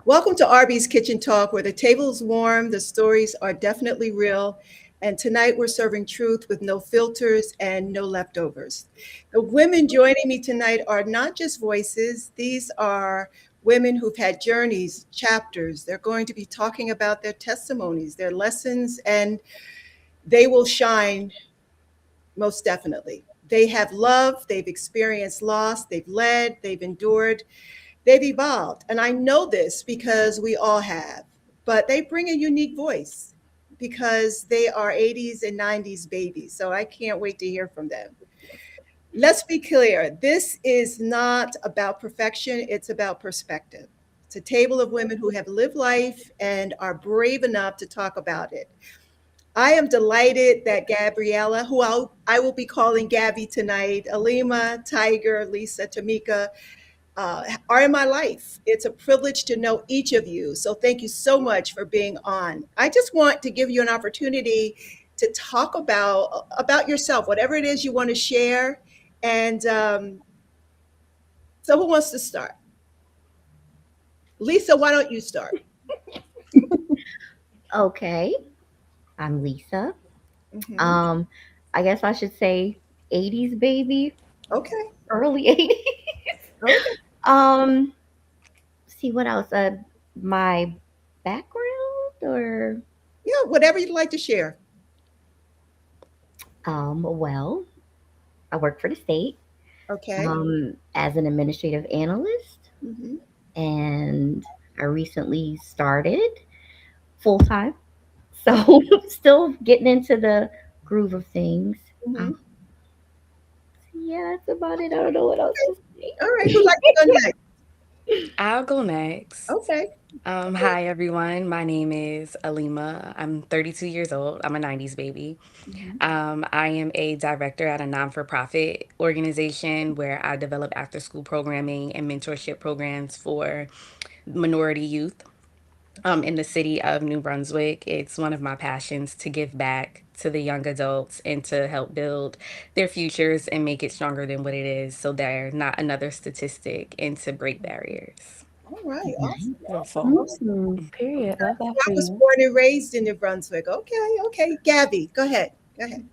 Welcome to Arby's Kitchen Talk, where the table is warm, the stories are definitely real, and tonight we're serving truth with no filters and no leftovers. The women joining me tonight are not just voices, these are women who've had journeys, chapters. They're going to be talking about their testimonies, their lessons, and they will shine most definitely. They have love, they've experienced loss, they've led, they've endured, they've evolved. And I know this because we all have, but they bring a unique voice because they are 80s and 90s babies. So I can't wait to hear from them. Let's be clear, this is not about perfection, it's about perspective. It's a table of women who have lived life and are brave enough to talk about it. I am delighted that Gabriella, who I will be calling Gabby tonight, Alima, Tiger, Lisa, Tamika, are in my life. It's a privilege to know each of you. So thank you so much for being on. I just want to give you an opportunity to talk about yourself, whatever it is you want to share. And so, who wants to start? Lisa, why don't you start? Okay, I'm Lisa. Hmm. Um, I guess I should say 80s baby, Okay. early 80s. Okay. See what else? My background or Yeah, whatever you'd like to share. well, I work for the state Okay. as an administrative analyst, Hmm. and I recently started full time, so still getting into the groove of things. Hmm. Um, yeah, that's about it. I don't know what else to All right. Who'd like to go next? I'll go next. Okay. Hi, everyone. My name is Alima. I'm 32 years old. I'm a 90s baby. Mhm. I am a director at a non for profit organization where I develop after school programming and mentorship programs for minority youth in the city of New Brunswick. It's one of my passions to give back to the young adults and to help build their futures and make it stronger than what it is so they're not another statistic and to break barriers. All right. Nice. Awesome. Awesome. Beautiful. Awesome. Period. Love that I for was you. born and raised in New Brunswick. Okay. Okay. Gabby, go ahead. Go ahead.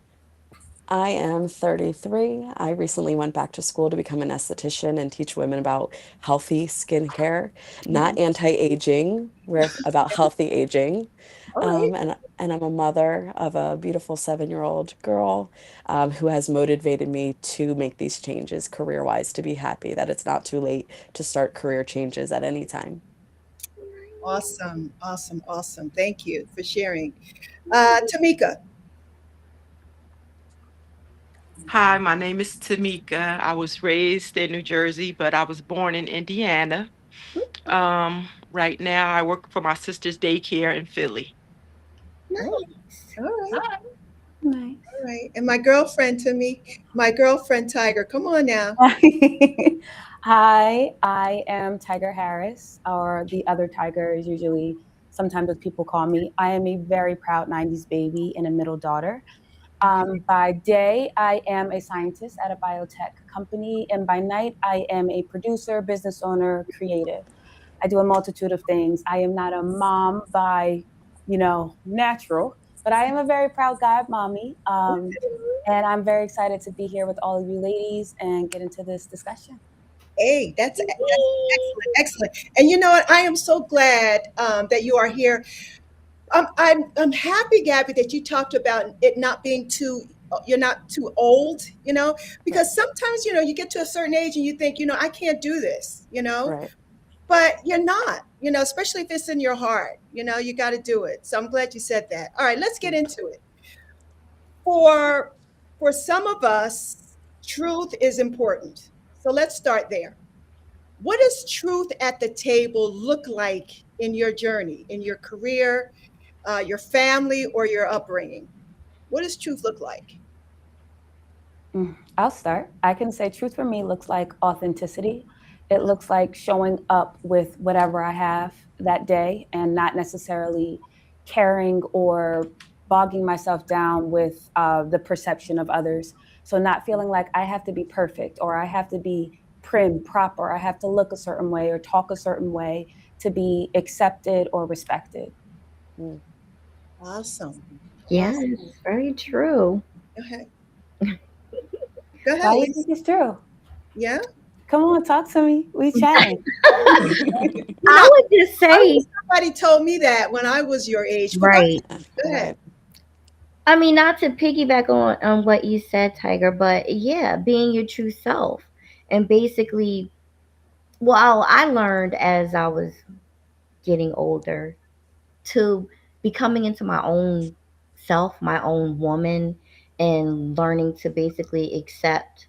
I am 33. I recently went back to school to become an esthetician and teach women about healthy skincare, not Mhm. anti-aging. We're about healthy aging. All right. And I'm a mother of a beautiful 7-year-old girl who has motivated me to make these changes career-wise, to be happy that it's not too late to start career changes at any time. Awesome. Awesome. Awesome. Thank you for sharing. Tamika. Hi, my name is Tamika. I was raised in New Jersey, but I was born in Indiana. Right now, I work for my sister's daycare in Philly. Oh, Nice. all right. Nice. All right. And my girlfriend Tiger. Come on now. Hi, I am Tiger Harris, or the other Tiger is usually sometimes what people call me. I am a very proud 90s baby and a middle daughter. By day, I am a scientist at a biotech company, and by night, I am a producer, business owner, creative. I do a multitude of things. I am not a mom by, natural, but I am a very proud God mommy. And I'm very excited to be here with all of you ladies and get into this discussion. Hey, that's excellent. Excellent. And you know what? I am so glad that you are here. I'm happy, Gabby, that you talked about it not being too. You're not too old, Right. because sometimes you get to a certain age and you think, I can't do this, Right. but you're not, especially if it's in your heart, you got to do it. So I'm glad you said that. All right, let's get into it. For for some of us, truth is important. So let's start there. What does truth at the table look like in your journey, in your career, your family, or your upbringing? What does truth look like? I'll start. I can say truth for me looks like authenticity. It looks like showing up with whatever I have that day and not necessarily caring or bogging myself down with the perception of others. So, not feeling like I have to be perfect or I have to be prim, proper. I have to look a certain way or talk a certain way to be accepted or respected. Mm. Awesome. Yes, Awesome. very true. Go ahead. Go ahead, Why do you Lisa. think it's true? Yeah. Come on, talk to me. We chatting. You know, I would just I wish say, somebody told me that when I was your age. But go ahead. right. Go ahead. Right. I mean, not to piggyback on what you said, Tiger, but yeah, being your true self. And basically, well, I learned as I was getting older to becoming into my own self, my own woman, and learning to basically accept,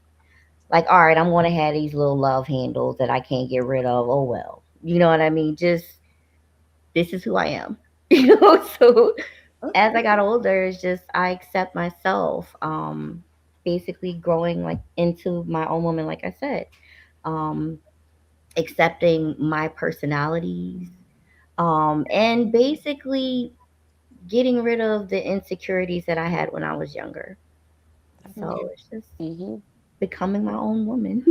like, all right, I'm going to have these little love handles that I can't get rid of. Oh, well. You know what I mean? Just, this is who I am. So as Okay. I got older, it's just I accept myself. Basically growing like into my own woman, like I said. Um, Accepting my personalities. And basically getting rid of the insecurities that I had when I was younger. Okay. So it's just Hmm. becoming my own woman.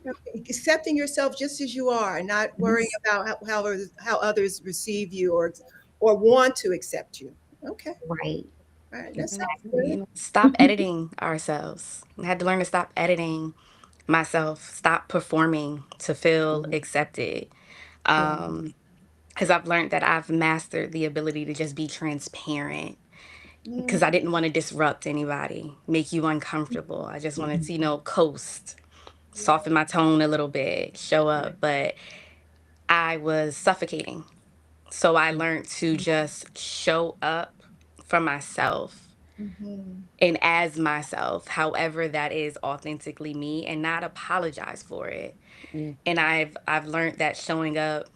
Okay. Accepting yourself just as you are, and not worrying Yes. about how others receive you or want to accept you. Okay. Right. All right. That sounds good. Exactly. Stop editing ourselves. I had to learn to stop editing myself, stop performing to feel Hmm. accepted. Yeah. Because I've learned that I've mastered the ability to just be transparent. Mm, Because I didn't want to disrupt anybody, make you uncomfortable. I just wanted Mhm. to, coast, right. soften my tone a little bit, show Right. up. But I was suffocating. So I learned to just show up for myself Hmm. and as myself, however that is authentically me, and not apologize for it. Mm. And I've learned that showing up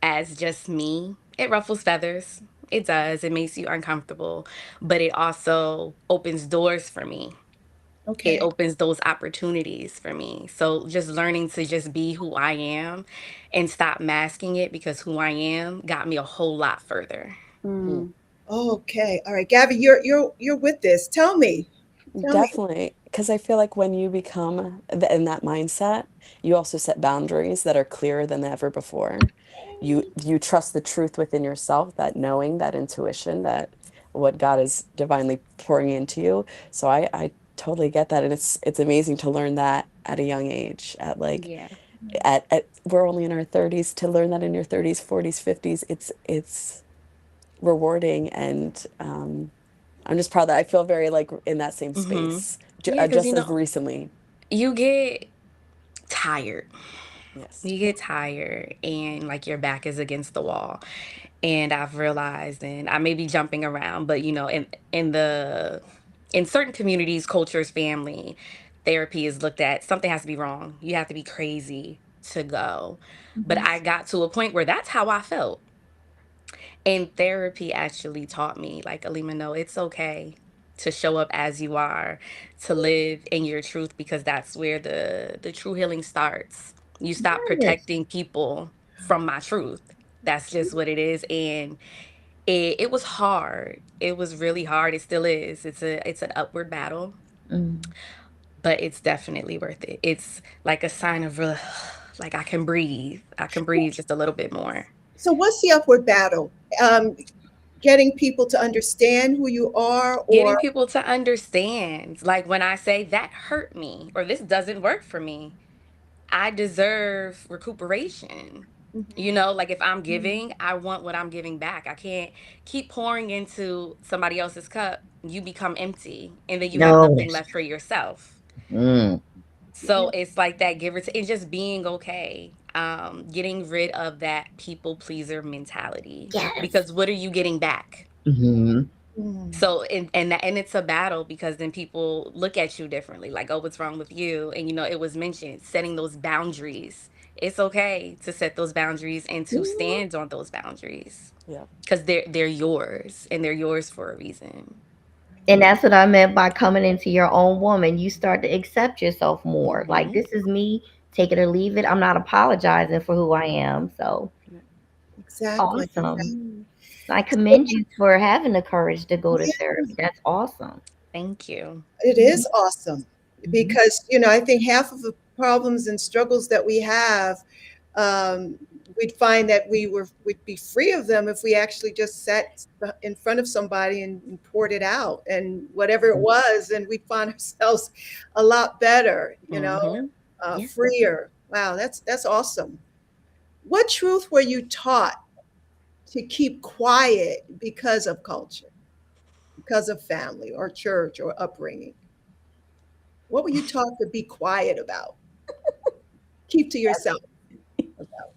as just me, it ruffles feathers. It does. It makes you uncomfortable, but it also opens doors for me. It Okay. opens those opportunities for me. So just learning to just be who I am and stop masking it, because who I am got me a whole lot further. Mm. Mm. Okay. All right. Gabby, you're with this. Tell me. Tell me. Definitely, because I feel like when you become in that mindset, you also set boundaries that are clearer than ever before. You trust the truth within yourself, that knowing, that intuition, that what God is divinely pouring into you. So I totally get that, and it's amazing to learn that at a young age. At like Yeah. at we're only in our 30s, to learn that in your 30s, 40s, 50s. It's rewarding, and I'm just proud that I feel very like in that same Hmm. space, Yeah, because just as recently. you get tired. Yes. You get tired and like your back is against the wall. And I've realized, and I may be jumping around, but in certain communities, cultures, family, therapy is looked at, something has to be wrong. You have to be crazy to go. But Mhm. I got to a point where that's how I felt. And therapy actually taught me, like, Alima, no, it's okay to show up as you are, to live in your truth, because that's where the true healing starts. You stop Yes. protecting people from my truth. That's just what it is. And it was hard. It was really hard. It still is. It's an upward battle, Mm. but it's definitely worth it. It's like a sign of real, like I can breathe. I can breathe just a little bit more. So what's the upward battle? Um, Getting people to understand who you are, or Getting people to understand, like when I say that hurt me or this doesn't work for me, I deserve recuperation. Mhm. Like if I'm giving, I want what I'm giving back. I can't keep pouring into somebody else's cup. You become empty and then you have No, nothing that's left for yourself. mm. Yeah. So it's like that give or take, and just being okay. Getting rid of that people pleaser mentality. Yes. Because what are you getting back? Hmm. Mm. So and it's a battle, because then people look at you differently, like, oh, what's wrong with you? And it was mentioned setting those boundaries. It's okay to set those boundaries and to stand on those boundaries, Yeah. because they're yours and they're yours for a reason. And that's what I meant by coming into your own woman. You start to accept yourself more. Like, Hmm. this is me, take it or leave it. I'm not apologizing for who I am. So Exactly. awesome. Mm. I commend you for having the courage to go to therapy. That's awesome. Thank you. It Mhm. is awesome Mhm. because I think half of problems and struggles that we have, um, we'd find that would be free of them if we actually just sat in front of somebody and poured it out, and whatever it was, and we'd find ourselves a lot better, Mm-hmm. Yeah. freer. Wow, that's awesome. What truth were you taught to keep quiet because of culture, because of family or church or upbringing? What were you taught to be quiet about? Keep to yourself about?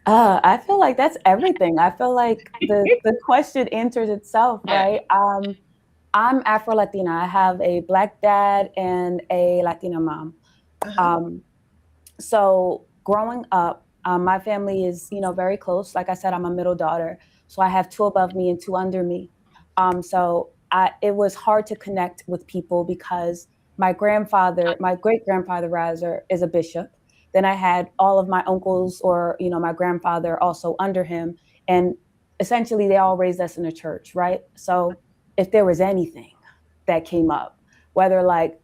I feel like that's everything. I feel like the question answers itself, right? I'm Afro Latina. I have a Black dad and a Latina mom. Uh-huh. Um, so growing up, my family is, very close. Like I said, I'm a middle daughter, so I have two above me and two under me. It was hard to connect with people because my great grandfather rather, is a bishop. Then I had all of my uncles or my grandfather also under him, and essentially they all raised us in a church, right? So if there was anything that came up, whether like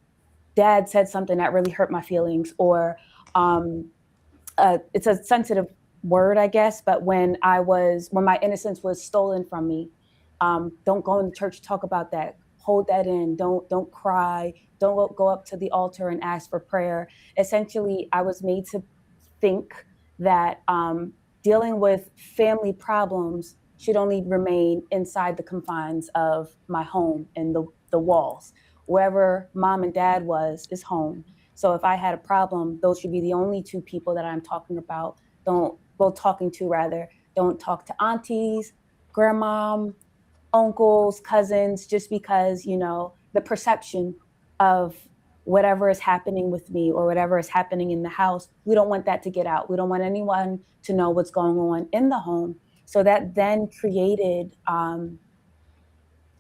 dad said something that really hurt my feelings, or um, it's a sensitive word, I guess, but when my innocence was stolen from me, don't go in the church, talk about that, hold that in, don't cry, don't go up to the altar and ask for prayer. Essentially, I was made to think that dealing with family problems should only remain inside the confines of my home and the walls. Wherever mom and dad was is home. So if I had a problem, those should be the only two people that I'm talking about. Don't well talking to rather. Don't talk to aunties, grandmom, uncles, cousins, just because, the perception of whatever is happening with me or whatever is happening in the house, we don't want that to get out. We don't want anyone to know what's going on in the home. So that then created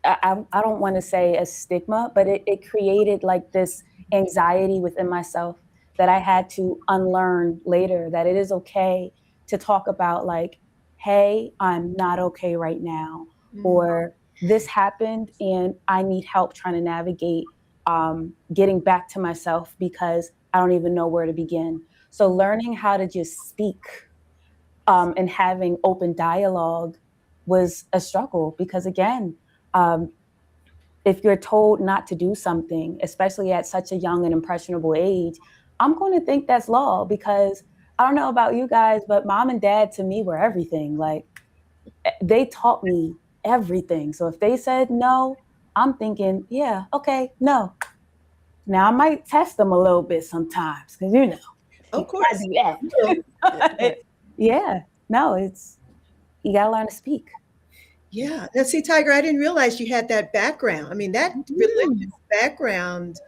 I don't want to say a stigma, but it created like this anxiety within myself that I had to unlearn later, that it is okay to talk about like, hey, I'm not okay right now, Mm. or this happened and I need help trying to navigate getting back to myself because I don't even know where to begin. So learning how to just speak and having open dialogue was a struggle because again, um, if you're told not to do something, especially at such a young and impressionable age, I'm going to think that's law because I don't know about you guys, but mom and dad to me were everything. Like they taught me everything. So if they said no, I'm thinking, yeah, okay, no. Now I might test them a little bit sometimes because you Of can't course. do Yeah. that. Yeah, no, it's you gotta learn to speak. Yeah. Now, see, Tiger, I didn't realize you had that background. I mean, that Mm. religious background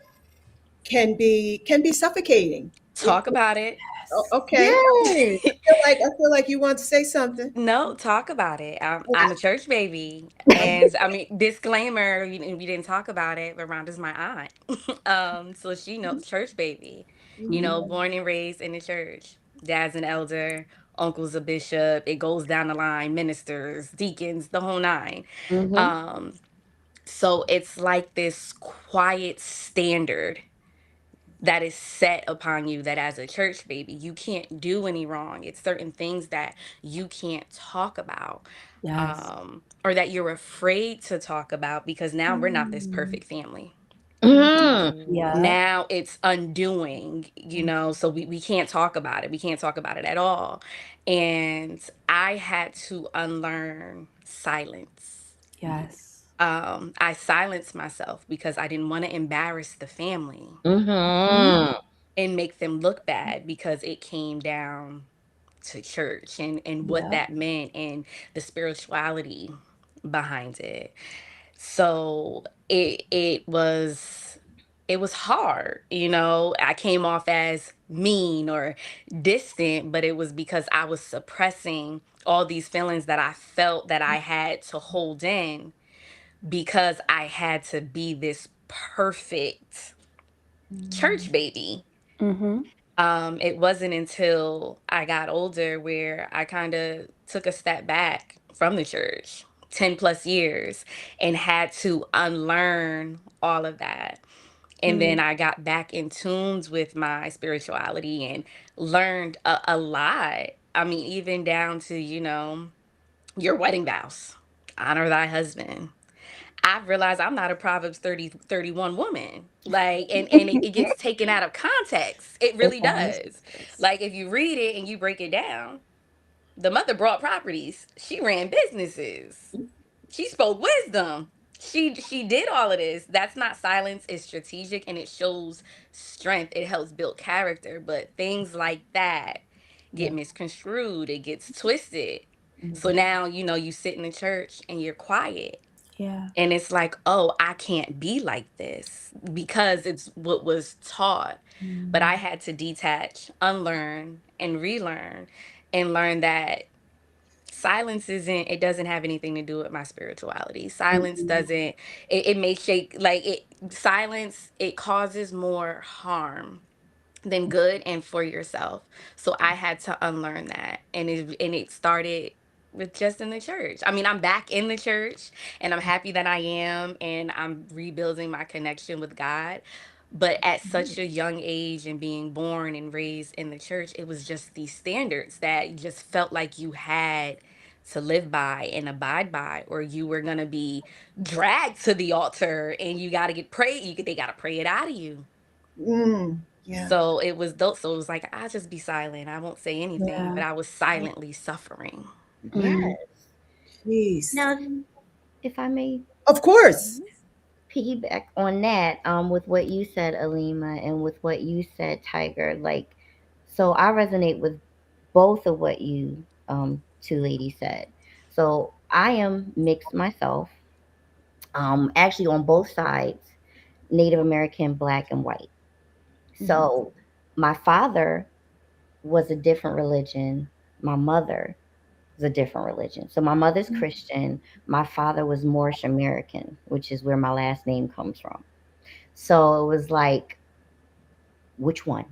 can be suffocating. Talk about it. Okay. Yes. I feel like you want to say something. No, talk about it. I'm a Okay. church baby. And I mean, disclaimer, we didn't talk about it, but Rhonda's my aunt. So she knows church baby, Mhm. born and raised in the church. Dad's an elder, uncle's a bishop. It goes down the line, ministers, deacons, the whole nine. Mm-hmm. Um, so it's like this quiet standard that is set upon you that as a church baby you can't do any wrong. It's certain things that you can't talk about, Yes. or that you're afraid to talk about because now we're not this Mm. perfect family. Mm. Yeah. Now it's undoing, so we can't talk about it. We can't talk about it at all. And I had to unlearn silence. Yes. I silenced myself because I didn't want to embarrass the family Mhm. Mm-hmm. and make them look bad because it came down to church and what Yep. that meant and the spirituality behind it. So it was hard, I came off as mean or distant, but it was because I was suppressing all these feelings that I felt that I had to hold in because I had to be this perfect church baby. Mm-hmm. It wasn't until I got older where I kind of took a step back from the church, 10 plus years, and had to unlearn all of that. And Mm. then I got back in tunes with my spirituality and learned a lot. I mean, even down to, your wedding vows. Honor thy husband. I've realized I'm not a Proverbs 30:31 woman. Like, and it gets taken out of context. It It really always does. is. Like, if you read it and you break it down, the mother brought properties. She ran businesses. She spoke wisdom. She did all of this. That's not silence. It's strategic and it shows strength. It helps build character. But things like that get Yeah. misconstrued. It gets twisted. So Mhm. now, you sit in the church and you're quiet. Yeah. And it's like, oh, I can't be like this because it's what was taught. But I Mm. had to detach, unlearn, and relearn and learn that silence isn't, it doesn't have anything to do with my spirituality. Silence Mm-mm. doesn't, it may shake, like, silence, it causes more harm than good and for yourself. So I had to unlearn that. And it started with just in the church. I mean, I'm back in the church and I'm happy that I am and I'm rebuilding my connection with God. But at such a young age and being born and raised in the church, it was just these standards that you just felt like you had to live by and abide by, or you were gonna be dragged to the altar and you gotta get prayed. They gotta pray it out of you. Mm. Yeah. So it was those. So it was like I'll just be silent. I won't say anything, Yeah. but I was silently suffering. Mm. Yes. Jeez. Now, if I may Of course. piggyback on that, with what you said, Alima, and with what you said, Tiger, like, so I resonate with both of what you two ladies said. So I am mixed myself, actually on both sides, Native American, black and white. Mhm. So my father was a different religion. My mother was a different religion. So my mother's Christian. My father was Moorish American, which is where my last name comes from. So it was like, which one?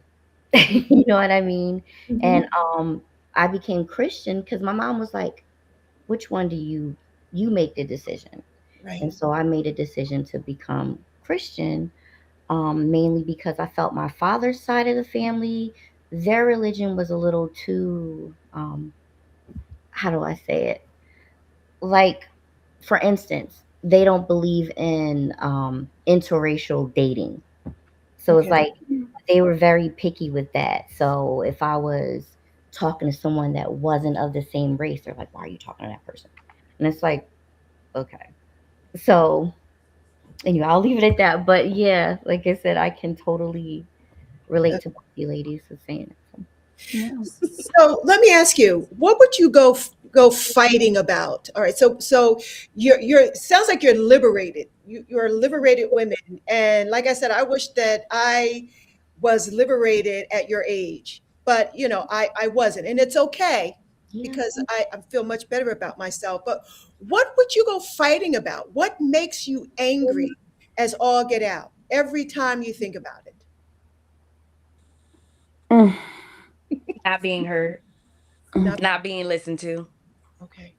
You know what I mean? Mhm. And I became Christian because my mom was like, which one do you make the decision? Right. And so I made a decision to become Christian, mainly because I felt my father's side of the family, their religion was a little too, how do I say it? Like, for instance, they don't believe in interracial dating. So it's Okay. like they were very picky with that. So if I was talking to someone that wasn't of the same race, they're like, why are you talking to that person? And it's like, okay. So, anyway, I'll leave it at that. But yeah, like I said, I can totally relate to both you ladies for saying it. So, yeah. So let me ask you, what would you go fighting about? All right, so you're sounds like you're liberated. You're liberated women, and like I said, I wish that I was liberated at your age, but I wasn't, and it's okay Yeah. because I feel much better about myself. But what would you go fighting about? What makes you angry as all get out every time you think about it? Mm. Not being heard, Not not being listened to. okay.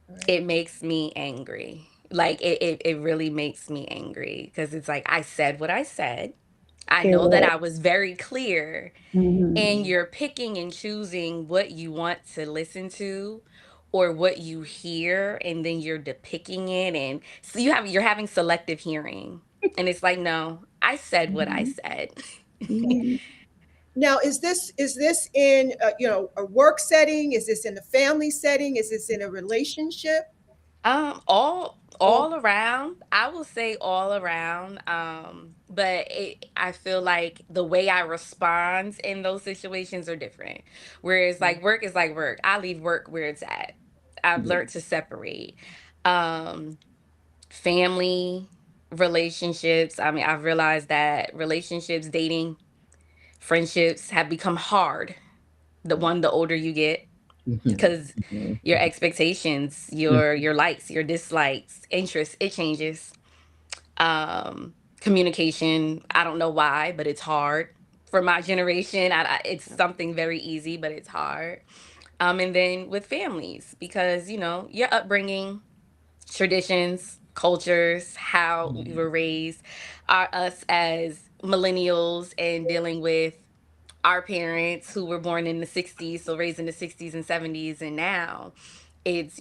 All right. It makes me angry. Like it really makes me angry because it's like I said what I said. I know that Period. I was very clear, Mhm. and you're picking and choosing what you want to listen to or what you hear, and then you're depicting it, and so you're having selective hearing. And it's like, no, I said what I said. Mhm. Now, is this in a work setting? Is this in a family setting? Is this in a relationship? All All around. I will say all around. But I feel like the way I respond in those situations are different. Whereas like work is like work. I leave work where it's at. I've learned to separate. Um, Family, relationships. I mean, I've realized that relationships, dating, friendships have become hard. The older you get, because your expectations, your likes, your dislikes, interests, it changes. Communication, I don't know why, but it's hard for my generation. It's something very easy, but it's hard. And then with families, because your upbringing, traditions, cultures, how we were raised, us as millennials and dealing with our parents who were born in the 60s, so raised in the 60s and 70s, and now it's,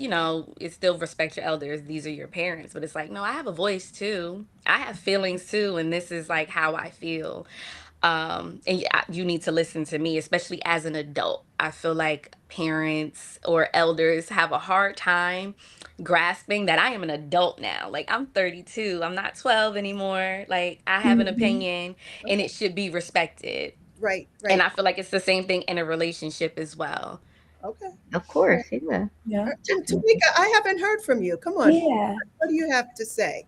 it's still respect your elders. These are your parents. But it's like, no, I have a voice too. I have feelings too. And this is like how I feel. And you need to listen to me, especially as an adult. I feel like parents or elders have a hard time grasping that I am an adult now. Like, I'm 32, I'm not 12 anymore. Like, I have an Mhm. opinion and Okay. it should be respected. Right, And right. I feel like it's the same thing in a relationship as well. Okay. Of course, yeah. Yeah. Tamika, I haven't heard from you. Come on. Yeah. What do you have to say?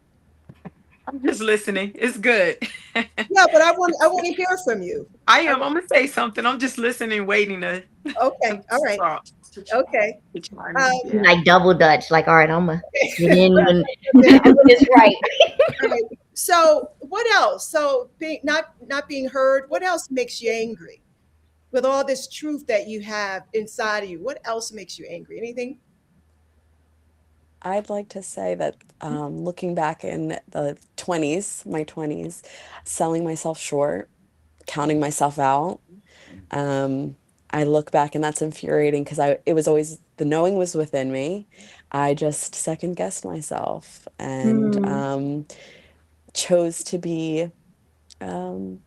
I'm just listening. It's good. Yeah, but I want to hear from you. I I am. want, I'm gonna say something. I'm just listening, waiting to okay. to All right. talk. Okay. To chime in. Um, Yeah. Like double dutch. Like, all right, I'm gonna get in when okay. when it's right. All right. So what else? So being not being heard, what else makes you angry? With all this truth that you have inside of you, what else makes you angry? Anything? I'd like to say that looking back in the 20s, my 20s, selling myself short, counting myself out, um, I look back and that's infuriating because it was always the knowing was within me. I just second guessed myself and Mm. chose to be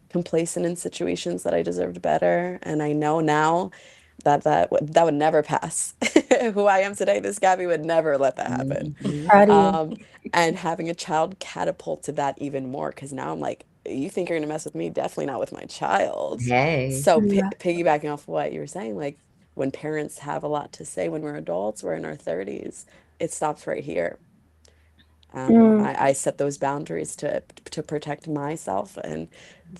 complacent in situations that I deserved better. And I know now that that would never pass. Who I am today, this Gabby would never let that happen. Mhm. Proud of you. Um, and having a child catapulted that even more because now I'm like, you think you're gonna mess with me? Definitely not with my child. Hey. So Yeah. piggybacking off what you were saying, like when parents have a lot to say when we're adults, we're in our 30s, it stops right here. Mm. I set those boundaries to protect myself and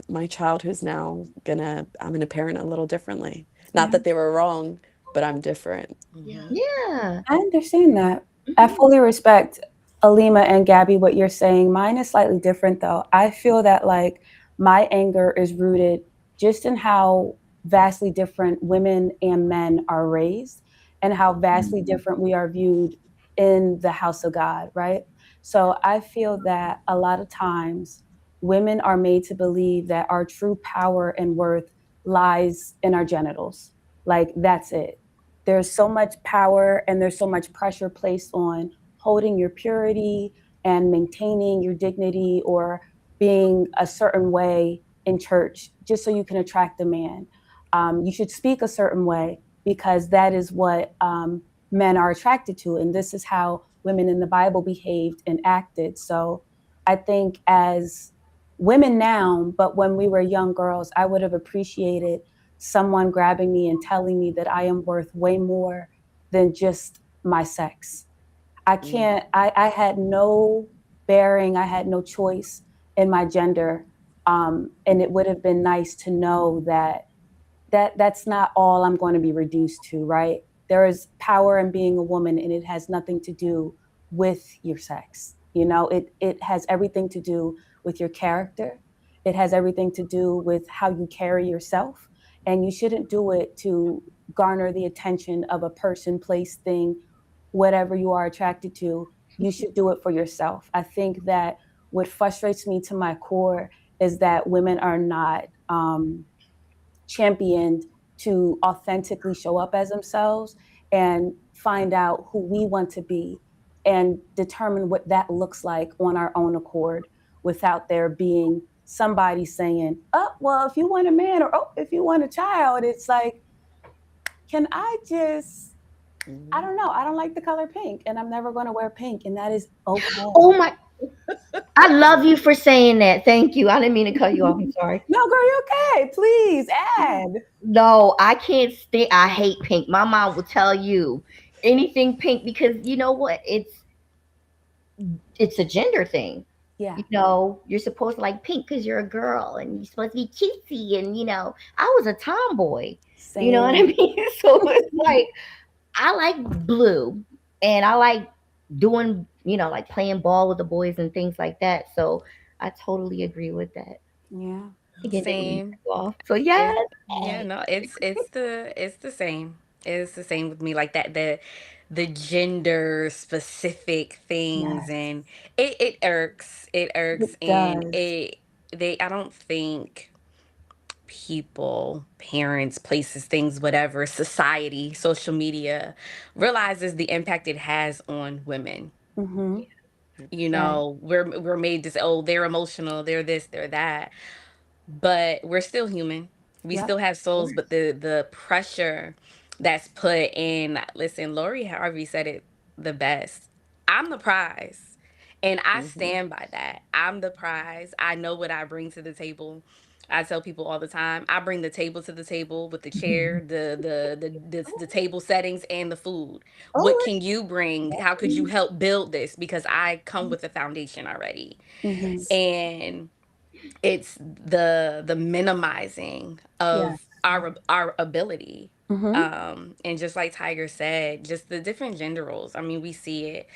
my child who's now I'm gonna parent a little differently. Not Yeah. that they were wrong, but I'm different. Yeah. Yeah. I understand that. I Mhm. fully respect Alima and Gabby what you're saying. Mine is slightly different though. I feel that like my anger is rooted just in how vastly different women and men are raised and how vastly different we are viewed in the house of God, right? So I feel that a lot of times women are made to believe that our true power and worth lies in our genitals. Like that's it. There's so much power and there's so much pressure placed on holding your purity and maintaining your dignity or being a certain way in church just so you can attract a man. You should speak a certain way because that is what men are attracted to. And this is how women in the Bible behaved and acted. So I think as women now, but when we were young girls, I would have appreciated someone grabbing me and telling me that I am worth way more than just my sex. I had no bearing, I had no choice in my gender. And it would have been nice to know that that's not all I'm going to be reduced to, right? There is power in being a woman and it has nothing to do with your sex. You know, it has everything to do with your character. It has everything to do with how you carry yourself. And you shouldn't do it to garner the attention of a person, place, thing, whatever you are attracted to. You should do it for yourself. I think that what frustrates me to my core is that women are not championed to authentically show up as themselves and find out who we want to be and determine what that looks like on our own accord without there being somebody saying, oh, well, if you want a man or oh, if you want a child, it's like, can I just, I don't know. I don't like the color pink and I'm never going to wear pink. And that is okay. Oh my! I love you for saying that. Thank you. I didn't mean to cut you off. I'm sorry. No, girl, you're okay. Please add. No, I can't stand. I hate pink. My mom will tell you anything pink because you know what? It's a gender thing. Yeah, You're supposed to like pink because you're a girl and you're supposed to be cutesy. And I was a tomboy. You know what I same. mean? So it's like I like blue and I like doing, like playing ball with the boys and things like that. So I totally agree with that. Yeah. Again, didn't mean to Same. cut you off. So It, yes. yeah, no, it's the same. It's the same with me, like that the gender specific things, Yes, and it irks. It irks, it and does. it they I don't think people, parents, places, things, whatever, society, social media realizes the impact it has on women. Mm-hmm. You Right. know, we're made to say, oh, they're emotional, they're this, they're that, but we're still human. We Yep. still have souls, but the pressure that's put in. Listen, Lori Harvey said it the best. I'm the prize. And I Mm-hmm. stand by that. I'm the prize. I know what I bring to the table. I tell people all the time, I bring the table to the table with the chair, the table settings and the food. Oh, What can you bring? How could you help build this? Because I come with a foundation already. Mm-hmm. Yes. And it's the minimizing Yeah. of our ability. Mm-hmm. And just like Tiger said, just the different gender roles. I mean, we see it.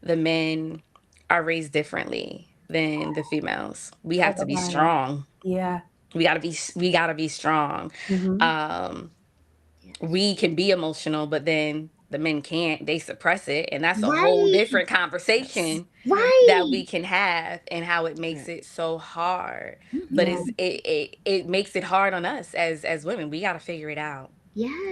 The men are raised differently than the females. We have Talk to be about it. strong. Yeah. We gotta be strong. Mm-hmm. Um, Yes. we can be emotional, but then the men can't. They suppress it, and that's a whole Right. different Yes. conversation that we Right. can have, and how it makes Right. it so hard. But Yeah. Mm-hmm. it makes it hard on us as women. We got to figure it out.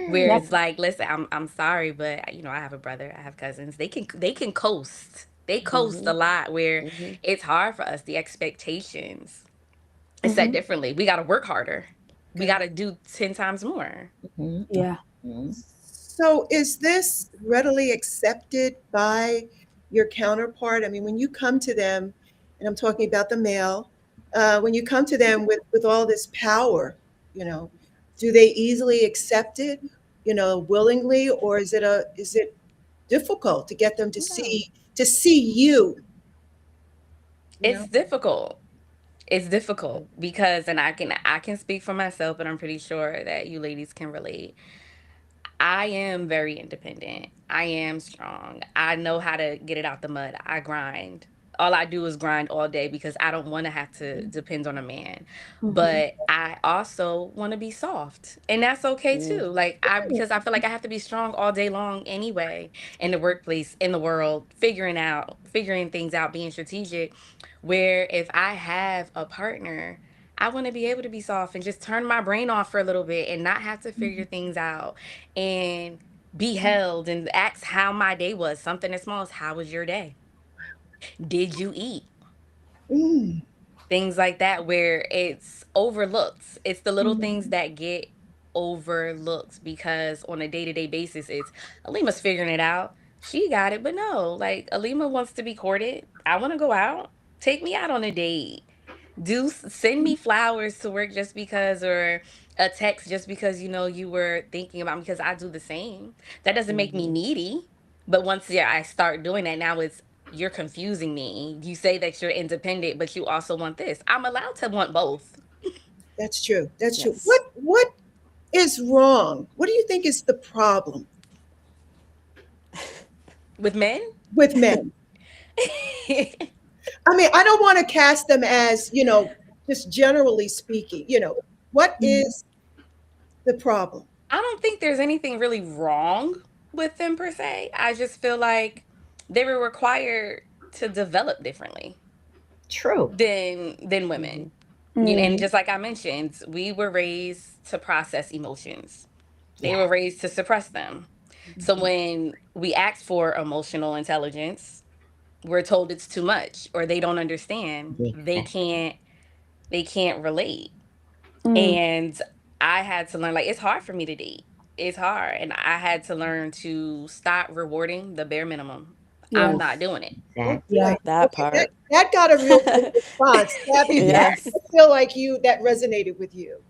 Where Yep. it's Yes. like, listen, I'm sorry, but I have a brother, I have cousins. They can coast. They coast Mm-hmm. a lot. Where Mm-hmm. it's hard for us. The expectations is set Mm-hmm. differently. We got to work harder. We got okay. to do 10 times more. Yeah. Mm-hmm. So is this readily accepted by your counterpart? I mean, when you come to them, and I'm talking about the male, when you come to them with all this power, you know, do they easily accept it, willingly, or is it difficult to get them to No, see you, you it's know? difficult. It's difficult because, and I can speak for myself, but I'm pretty sure that you ladies can relate. I am very independent. I am strong. I know how to get it out the mud. I grind. All I do is grind all day because I don't want to have to depend on a man. Mm-hmm. But I also want to be soft. And that's okay too. Mm. Like because I feel like I have to be strong all day long anyway, in the workplace, in the world, figuring things out, being strategic. Where if I have a partner, I want to be able to be soft and just turn my brain off for a little bit and not have to figure things out, and be held and ask how my day was. Something as small as, how was your day? Did you eat? Mm, Things like that, where it's overlooked. It's the little things Mm-hmm. that get overlooked because on a day-to-day basis, it's Alima's figuring it out. She got it, but no, like Alima wants to be courted. I want to go out. Take me out on a date. Send me flowers to work just because, or a text just because you were thinking about me, because I do the same. That doesn't make me Mm-hmm. needy. But once, yeah, I start doing that, now it's, you're confusing me. You say that you're independent, but you also want this. I'm allowed to want both. that's true. That's true. Yes. What is wrong? What do you think is the problem With men. with men? I mean, I don't want to cast them as, just generally speaking, what Mm-hmm. is the problem? I don't think there's anything really wrong with them per se. I just feel like they were required to develop differently True. than Mm-hmm. women. And Mm-hmm. just like I mentioned, we were raised to process emotions. They Yeah. were raised to suppress them. So when we ask for emotional intelligence, we're told it's too much, or they don't understand. They Exactly. can't they can't relate. Mm. And I had to learn, like, it's hard for me to date. It's hard, and I had to learn to stop rewarding the bare minimum. I'm Yeah. not doing it. Oh Exactly. Yeah. boy. That Okay, that part. that got a real good response. Tabby, Yes. I feel like that resonated with you.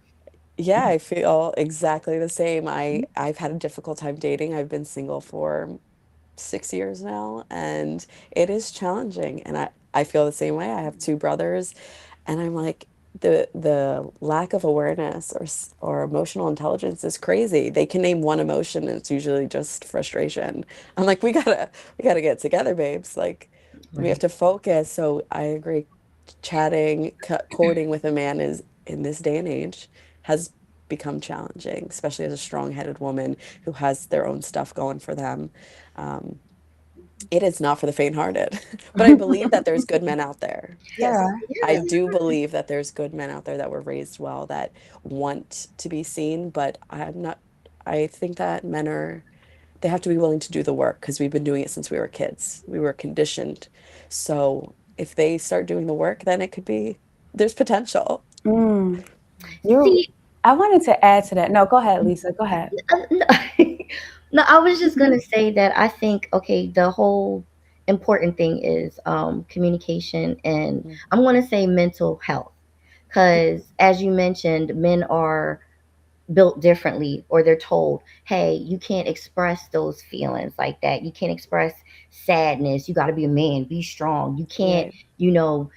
Yeah, I feel exactly the same. I've had a difficult time dating. I've been single for 6 years now, and it is challenging. And I feel the same way. I have two brothers, and I'm like, the lack of awareness or emotional intelligence is crazy. They can name one emotion, and it's usually just frustration. I'm like, we gotta get together, babes. Like, we have Right. to focus. So I agree. Chatting, courting with a man is, in this day and age, has become challenging, especially as a strong-headed woman who has their own stuff going for them. Um, it is not for the faint-hearted, but I believe that there's good men out there. There Yes. are. I Yeah. do believe that there's good men out there that were raised well that want to be seen, but I'm not, I think that men are, they have to be willing to do the work because we've been doing it since we were kids. We were conditioned. So if they start doing the work, then it could be, there's potential. Mm. You, See, I wanted to add to that. No, go ahead, Lisa. Go ahead. no, no, I was just gonna say that I think okay, the whole important thing is communication, and Mm, I'm gonna say mental health, because as you mentioned, men are built differently, or they're told, hey, you can't express those feelings like that, you can't express sadness, you got to be a man, be strong, you can't, right.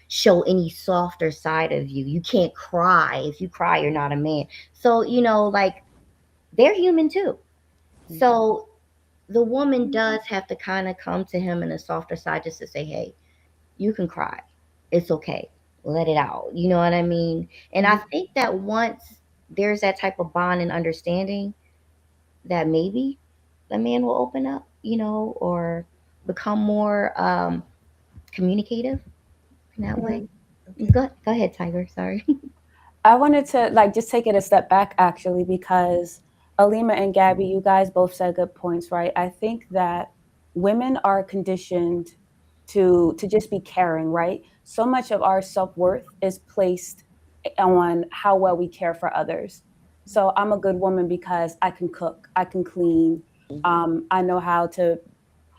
show any softer side of you, you can't cry, if you cry you're not a man. So like they're human too. Mm, So the woman does have to kind of come to him in a softer side, just to say, hey, you can cry, it's okay, let it out, you know what I mean? And I Mhm. think that once there's that type of bond and understanding, that maybe the man will open up, or become more communicative in that way. Mhm. Okay. Go ahead, Tiger. Sorry. I wanted to like just take it a step back actually because Alima and Gabby, you guys both said good points, right? I think that women are conditioned to just be caring, right? So much of our self-worth is placed on how well we care for others. So I'm a good woman because I can cook, I can clean, mhm, I know how to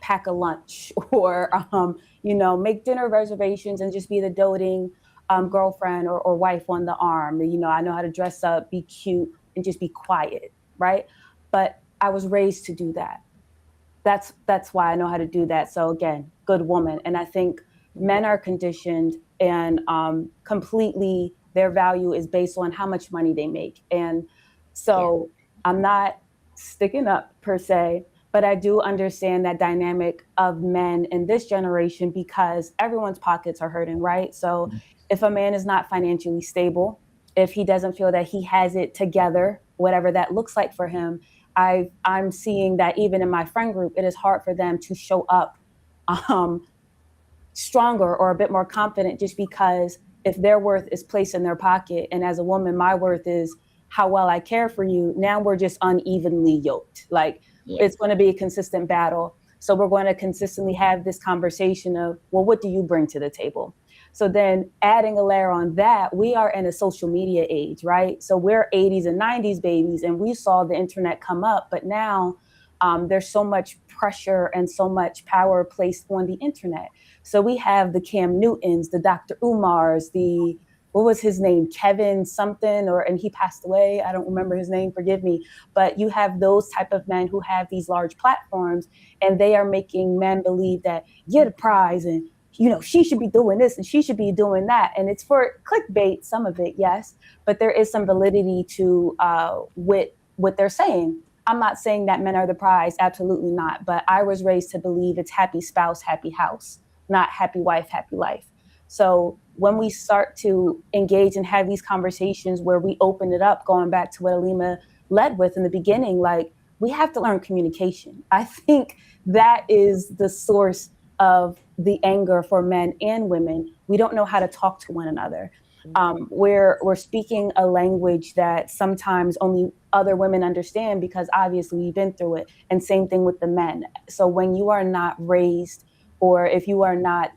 pack a lunch or make dinner reservations and just be the doting girlfriend or wife on the arm. I know how to dress up, be cute, and just be quiet, right? But I was raised to do that. That's why I know how to do that. So again, good woman. And I think mhm, men are conditioned and completely their value is based on how much money they make. And Yeah. so I'm not sticking up per se, but I do understand that dynamic of men in this generation because everyone's pockets are hurting, right? So if a man is not financially stable, if he doesn't feel that he has it together, whatever that looks like for him, I'm seeing that even in my friend group, it is hard for them to show up um, stronger or a bit more confident just because if their worth is placed in their pocket, and as a woman, my worth is how well I care for you, now we're just unevenly yoked. Like Yes. it's going to be a consistent battle. So we're going to consistently have this conversation of, well, what do you bring to the table? So then adding a layer on that, we are in a social media age, right? So we're 80s and 90s babies, and we saw the internet come up, but now there's so much pressure and so much power placed on the internet. So we have the Cam Newtons, the Dr. Umars, the what was his name, Kevin something, and he passed away. I don't remember his name. Forgive me. But you have those type of men who have these large platforms, and they are making men believe that you're the prize, and she should be doing this and she should be doing that, and it's for clickbait. Some of it, yes, but there is some validity to what they're saying. I'm not saying that men are the prize, absolutely not. But I was raised to believe it's happy spouse, happy house, not happy wife, happy life. So when we start to engage and have these conversations where we open it up, going back to what Alima led with in the beginning, like we have to learn communication. I think that is the source of the anger for men and women. We don't know how to talk to one another. We're speaking a language that sometimes only other women understand because obviously we've been through it. And same thing with the men. So when you are not raised, or if you are not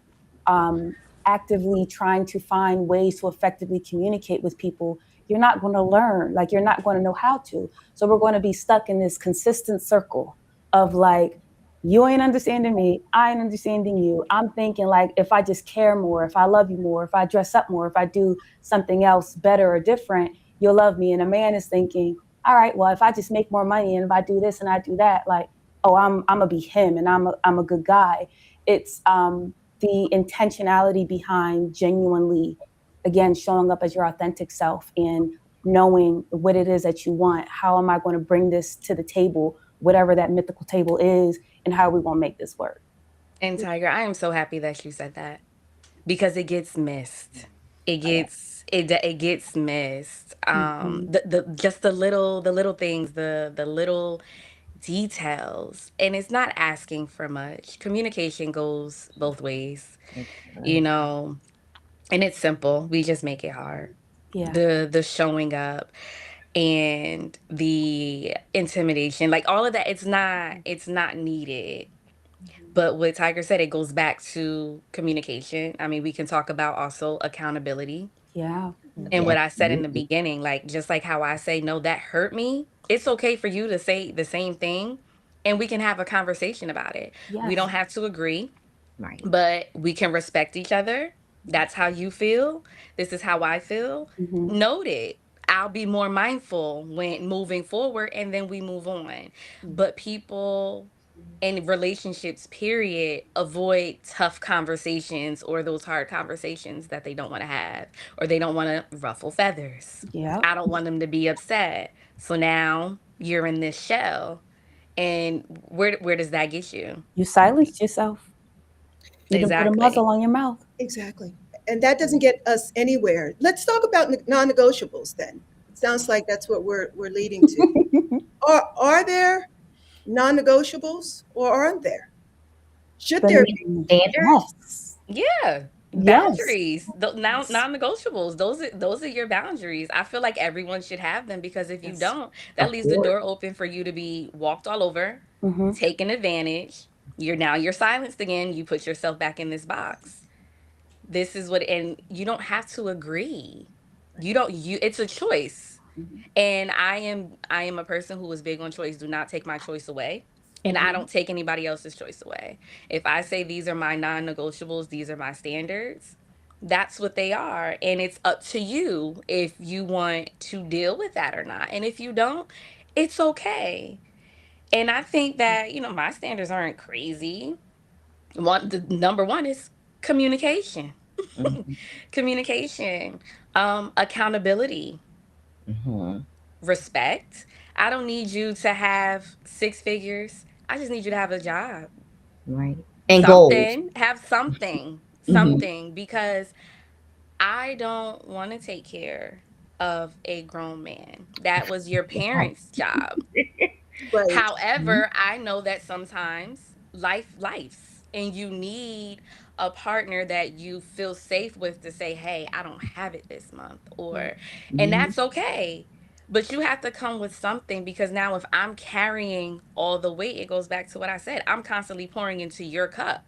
um, actively trying to find ways to effectively communicate with people, you're not going to learn. Like you're not going to know how to. So we're going to be stuck in this consistent circle of like, you ain't understanding me, I ain't understanding you. I'm thinking like if I just care more, if I love you more, if I dress up more, if I do something else better or different, you'll love me. And a man is thinking, all right, well, if I just make more money and if I do this and I do that, like, oh, I'm gonna be him and I'm a good guy. It's the intentionality behind genuinely, again, showing up as your authentic self and knowing what it is that you want. How am I going to bring this to the table, whatever that mythical table is, and how are we going to make this work? And Tiger, I am so happy that you said that because it gets missed. It gets missed. Mhm. The just the little things, the little details, and it's not asking for much. Communication goes both ways, It you does. know, and it's simple. We just make it hard. Yeah. The showing up and the intimidation, like all of that, it's not needed. But what Tiger said, it goes back to communication. I mean, we can talk about also accountability. Yeah. And Yeah, what I said in the absolutely. beginning, like just like how I say, no, that hurt me. It's okay for you to say the same thing and we can have a conversation about it. We Yes. don't have to agree, Right. but we can respect each other. That's how you feel. This is how I feel. Hmm. Noted. I'll be more mindful when moving forward and then we move on. But people in relationships, period, avoid tough conversations or those hard conversations that they don't want to have or they don't want to ruffle feathers. Yep. I don't want them to be upset. So now you're in this shell. And where does that get you? You silenced yourself. You didn't put a Exactly. muzzle on your mouth. Exactly. And that doesn't get us anywhere. Let's talk about non-negotiables then. It sounds like that's what we're leading to. Are there non-negotiables or aren't there? Should there be? Standards? Yes. Yeah. Yes. Boundaries. Now Yes. non-negotiables. Those are your boundaries. I feel like everyone should have them because if you Yes. don't, that leaves the Support. door open for you to be walked all over, Hmm. taken advantage. You're silenced again. You put yourself back in this box. This is what, and you don't have to agree. You don't you It's a choice. And I am a person who is big on choice. Do not take my choice away. And I Hmm. don't take anybody else's choice away. If I say these are my non-negotiables, these are my standards, that's what they are. And it's up to you if you want to deal with that or not. And if you don't, it's okay. And I think that, my standards aren't crazy. The number one is communication. Mm-hmm. Communication, accountability, Mm-hmm. respect. I don't need you to have six figures. I just need you to have a job. Right. And goals. Have something, Mm-hmm. something, because I don't want to take care of a grown man. That was your parents' job. Right. Mhm. However, I know that sometimes life's and you need a partner that you feel safe with to say, "Hey, I don't have it this month," or and Mhm. that's okay. But you have to come with something because now if I'm carrying all the weight, it goes back to what I said. I'm constantly pouring into your cup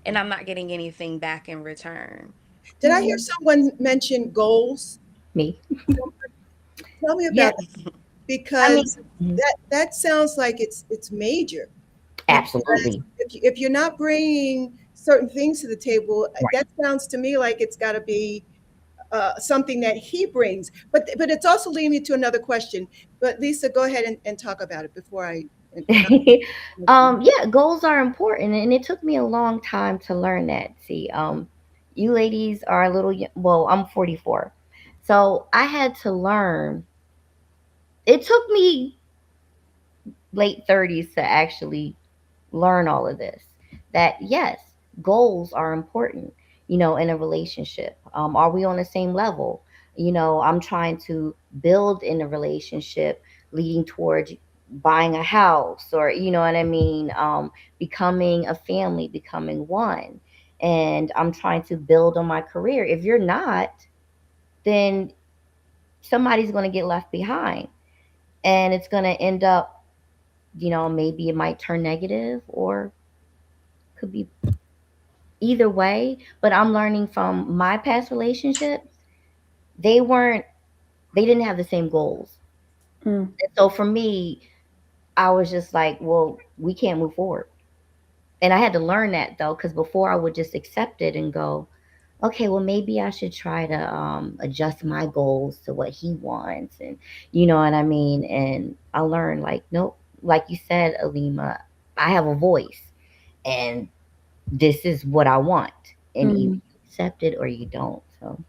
and I'm not getting anything back in return. Did I hear someone mention goals? Me. Tell me Yeah. about that I mean, because mhm. that sounds like it's major. Because Absolutely. if you're not bringing certain things to the table, Right. that sounds to me like it's got to be something that he brings. But it's also leading me to another question. But Lisa, go ahead and talk about it before I and I. Yeah, goals are important, and it took me a long time to learn that. See, you ladies are a little, well, I'm 44, so I had to learn. It took me late 30s to actually learn all of this, that yes, goals are important, in a relationship. Are we on the same level? I'm trying to build in a relationship leading towards buying a house, or you know what I mean, becoming a family, becoming one. And I'm trying to build on my career. If you're not, then somebody's going to get left behind, and it's going to end up, maybe it might turn negative, or could be either way. But I'm learning from my past relationships. They weren't, they didn't have the same goals. Mm. And so for me, I was just like, well, we can't move forward. And I had to learn that though, because before I would just accept it and go, okay, well, maybe I should try to adjust my goals to what he wants. And you know what I mean? And I learned, like, nope, like you said, Alima, I have a voice, and this is what I want. And either Mm. you accept it or you don't. So,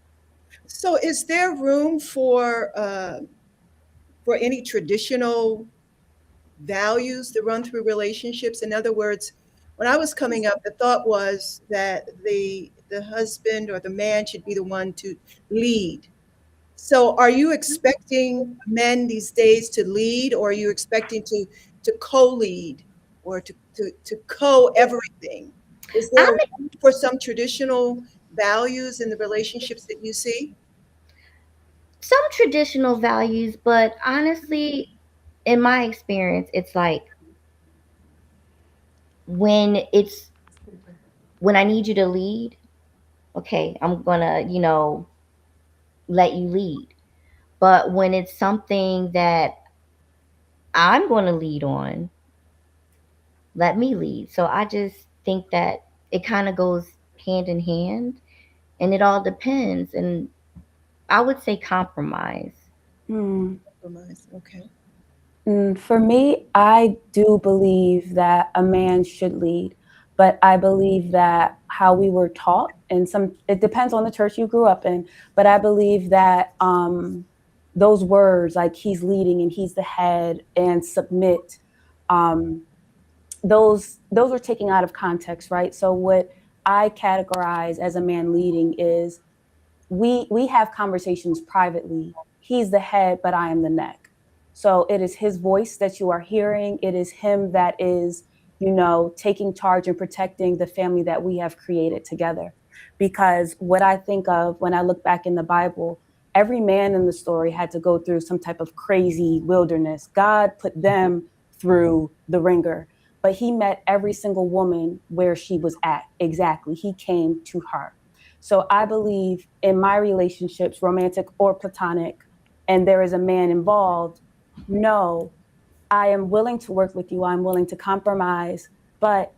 So, is there room for any traditional values that run through relationships? In other words, when I was coming up, the thought was that the husband or the man should be the one to lead. So are you expecting men these days to lead, or are you expecting to co-lead, or to co-everything? Is there I'm a room for some traditional values in the relationships that you see? some traditional values, but honestly, in my experience, it's like when it's when I need you to lead, okay, I'm gonna, let you lead. But when it's something that I'm gonna lead on, let me lead. So I just think that it kind of goes hand in hand, and it all depends. And I would say compromise. Hmm. Compromise. Okay. For me, I do believe that a man should lead, but I believe that how we were taught, and it depends on the church you grew up in, but I believe that those words like he's leading and he's the head and submit, um, those are taken out of context, right? So what I categorize as a man leading is we have conversations privately. He's the head, but I am the neck. So it is his voice that you are hearing. It is him that is, taking charge and protecting the family that we have created together. Because what I think of when I look back in the Bible, every man in the story had to go through some type of crazy wilderness. God put them through the ringer, but he met every single woman where she was at. Exactly. He came to her. So I believe in my relationships, romantic or platonic, and there is a man involved, no, I am willing to work with you. I'm willing to compromise, but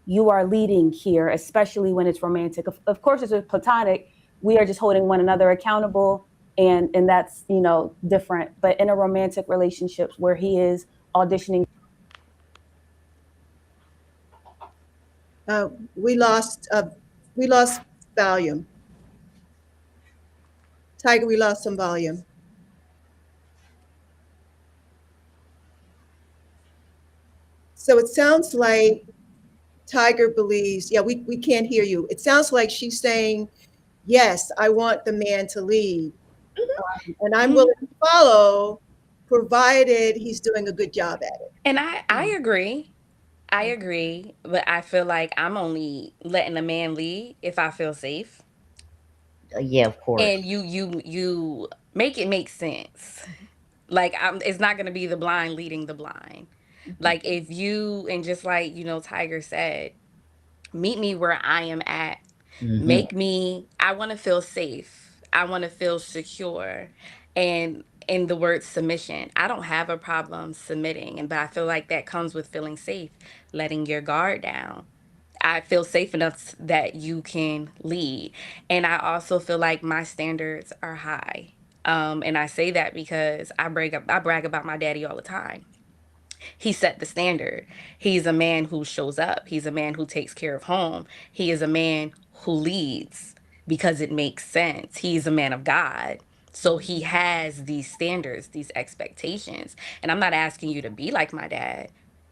you are leading here, especially when it's romantic. Of course, it's a platonic. We are just holding one another accountable, and that's different. But in a romantic relationships where he is auditioning. Uh, we lost uh, we lost volume. Tiger, we lost some volume. So it sounds like Tiger believes, yeah, we can't hear you. It sounds like she's saying, yes, I want the man to lead, and I'm willing to follow, provided he's doing a good job at it. And I agree. I agree, but I feel like I'm only letting a man lead if I feel safe. Yeah, of course. And you make it make sense. Like it's not going to be the blind leading the blind. Like if you and just like, Tiger said, meet me where I am at. Hmm. Make me, I want to feel safe. I want to feel secure. And in the word submission, I don't have a problem submitting. But I feel like that comes with feeling safe, letting your guard down. I feel safe enough that you can lead. And I also feel like my standards are high. And I say that because I brag about my daddy all the time. He set the standard. He's a man who shows up. He's a man who takes care of home. He is a man who leads because it makes sense. He's a man of God. So he has these standards, these expectations. And I'm not asking you to be like my dad,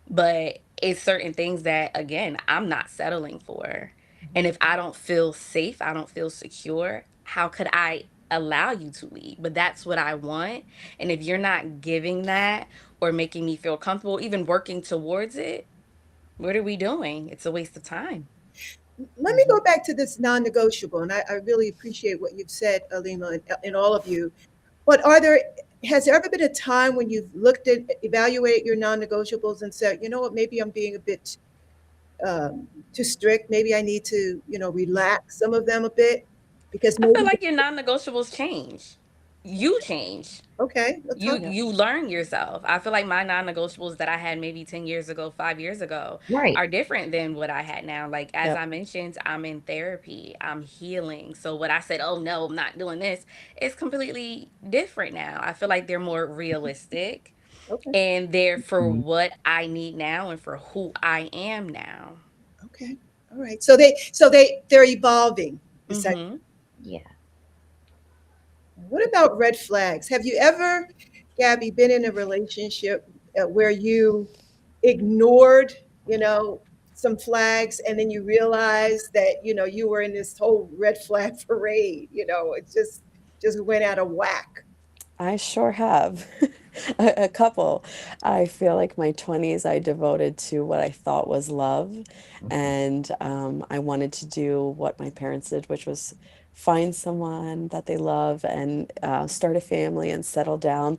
but it's certain things that, again, I'm not settling for. And if I don't feel safe, I don't feel secure, how could I allow you to lead? But that's what I want. And if you're not giving that or making me feel comfortable, even working towards it, what are we doing? It's a waste of time. Let me go back to this non-negotiable, and I really appreciate what you've said, Alima, and all of you. But has there ever been a time when you've looked at, evaluated your non-negotiables and said, you know what, maybe I'm being a bit too strict. Maybe I need to, relax some of them a bit because I feel maybe, like your non-negotiables change. You change. okay, let's You talk. Yeah. you learn yourself. I feel like my non-negotiables that I had maybe 10 years ago, 5 years ago Right. are different than what I had now. Like as Yep. I mentioned, I'm in therapy. I'm healing. So what I said, "Oh no, I'm not doing this," is completely different now. I feel like they're more realistic Okay, and they're for Mhm. what I need now and for who I am now. okay, all right. So they're evolving. Mhm. Yeah. What about red flags? Have you ever, Gabby, been in a relationship where you ignored, you know, some flags, and then you realize that, you were in this whole red flag parade. It just went out of whack. I sure have. A couple. I feel like my 20s I devoted to what I thought was love. And I wanted to do what my parents did, which was find someone that they love and start a family and settle down.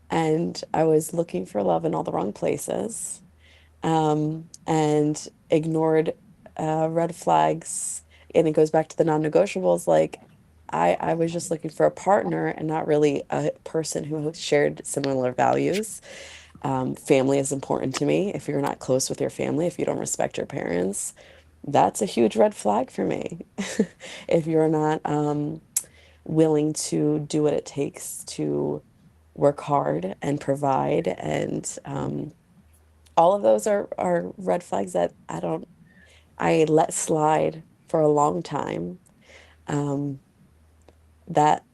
And I was looking for love in all the wrong places, and ignored red flags. And it goes back to the non-negotiables. Like I was just looking for a partner and not really a person who shared similar values. Family is important to me. If you're not close with your family, if you don't respect your parents, that's a huge red flag for me. If you're not willing to do what it takes to work hard and provide, and all of those are red flags that I let slide for a long time. Um, that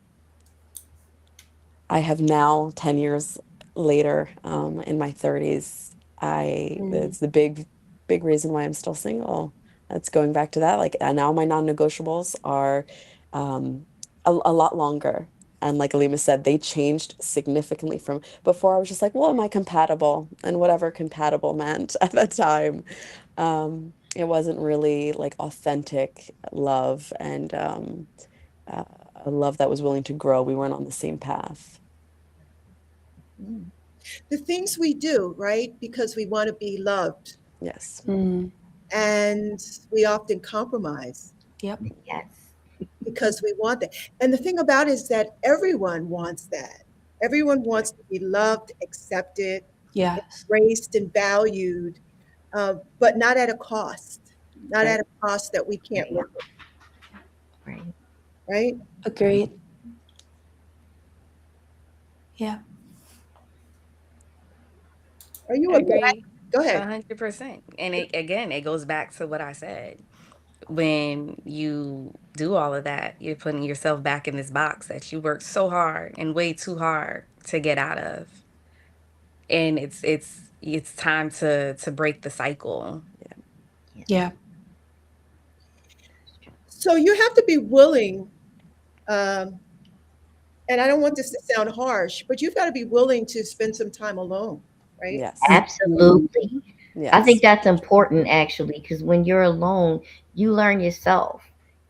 I have now, 10 years later, in my 30s, it's the big reason why I'm still single. That's going back to that. Like, and now my non-negotiables are um, a lot longer. And like Alima said, they changed significantly from before. I was just like, well, am I compatible? And whatever compatible meant at that time. It wasn't really like authentic love and uh, a love that was willing to grow. We weren't on the same path. Mm. The things we do, right? Because we want to be loved, Yes. and we often compromise Yep. Yes. because we want that. And the thing about it is that everyone wants that. Everyone wants to be loved, accepted, Yes. embraced, and valued, but not at a cost, not Right. at a cost that we can't Right. live with, Right. right? Agreed. Yeah. Are you I a black? agree Go a ahead. 100%. And it goes back to what I said. When you do all of that, you're putting yourself back in this box that you worked so hard and way too hard to get out of. And it's time to break the cycle. Yes. Yeah. So you have to be willing, um, and I don't want this to sound harsh, but you've got to be willing to spend some time alone, right? Yes. Absolutely. I think Yes. that's important actually, because when you're alone, you learn yourself.